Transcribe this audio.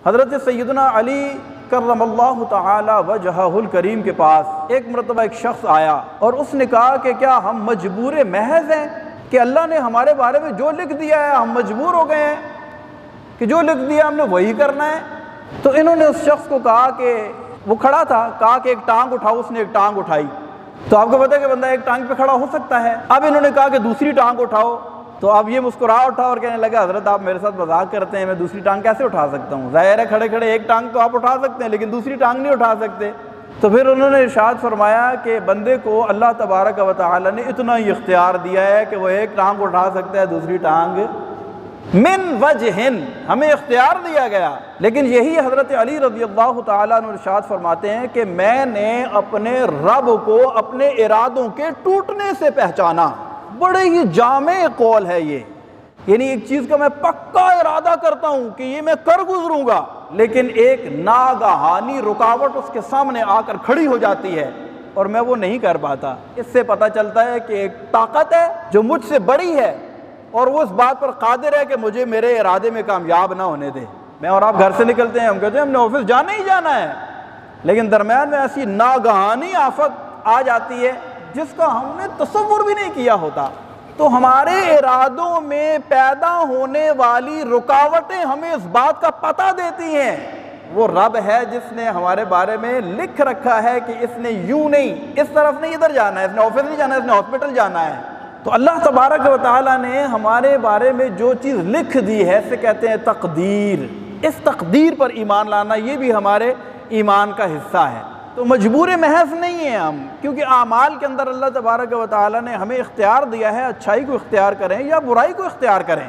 حضرت سیدنا علی کرم اللہ تعالی وجہہ الکریم کے پاس ایک مرتبہ ایک شخص آیا اور اس نے کہا کہ کیا ہم مجبور محض ہیں کہ اللہ نے ہمارے بارے میں جو لکھ دیا ہے ہم مجبور ہو گئے ہیں کہ جو لکھ دیا ہم نے وہی کرنا ہے؟ تو انہوں نے اس شخص کو کہا کہ وہ کھڑا تھا، کہا کہ ایک ٹانگ اٹھاؤ، اس نے ایک ٹانگ اٹھائی۔ تو آپ کو پتہ ہے کہ بندہ ایک ٹانگ پہ کھڑا ہو سکتا ہے۔ اب انہوں نے کہا کہ دوسری ٹانگ اٹھاؤ، تو اب یہ مسکرا اٹھا اور کہنے لگا حضرت آپ میرے ساتھ مذاق کرتے ہیں، میں دوسری ٹانگ کیسے اٹھا سکتا ہوں؟ ظاہر ہے کھڑے کھڑے ایک ٹانگ تو آپ اٹھا سکتے ہیں لیکن دوسری ٹانگ نہیں اٹھا سکتے۔ تو پھر انہوں نے ارشاد فرمایا کہ بندے کو اللہ تبارک و تعالی نے اتنا ہی اختیار دیا ہے کہ وہ ایک ٹانگ اٹھا سکتا ہے، دوسری ٹانگ من وجہن، ہمیں اختیار دیا گیا۔ لیکن یہی حضرت علی رضی اللہ تعالیٰ عنہ ارشاد فرماتے ہیں کہ میں نے اپنے رب کو اپنے ارادوں کے ٹوٹنے سے پہچانا۔ بڑے ہی جامع قول ہے یہ، یعنی ایک چیز کا میں پکا ارادہ کرتا ہوں کہ یہ میں کر گزروں گا، لیکن ایک ناگہانی رکاوٹ اس کے سامنے آ کر کھڑی ہو جاتی ہے اور میں وہ نہیں کر پاتا۔ اس سے پتہ چلتا ہے کہ ایک طاقت ہے جو مجھ سے بڑی ہے اور وہ اس بات پر قادر ہے کہ مجھے میرے ارادے میں کامیاب نہ ہونے دے۔ میں اور آپ گھر سے نکلتے ہیں، ہم کہتے ہیں ہم نے آفس جانا ہی جانا ہے، لیکن درمیان میں ایسی ناگہانی آفت آ جاتی ہے جس کا ہم نے تصور بھی نہیں کیا ہوتا۔ تو ہمارے ارادوں میں پیدا ہونے والی رکاوٹیں ہمیں اس بات کا پتہ دیتی ہیں وہ رب ہے جس نے ہمارے بارے میں لکھ رکھا ہے کہ اس نے یوں نہیں، اس طرف نہیں، ادھر جانا ہے، اس نے آفس نہیں جانا ہے، اس نے ہاسپٹل جانا ہے۔ تو اللہ تبارک و تعالیٰ نے ہمارے بارے میں جو چیز لکھ دی ہے اسے کہتے ہیں تقدیر۔ اس تقدیر پر ایمان لانا یہ بھی ہمارے ایمان کا حصہ ہے۔ تو مجبور محض نہیں ہیں ہم، کیونکہ اعمال کے اندر اللہ تبارک و تعالیٰ نے ہمیں اختیار دیا ہے، اچھائی کو اختیار کریں یا برائی کو اختیار کریں۔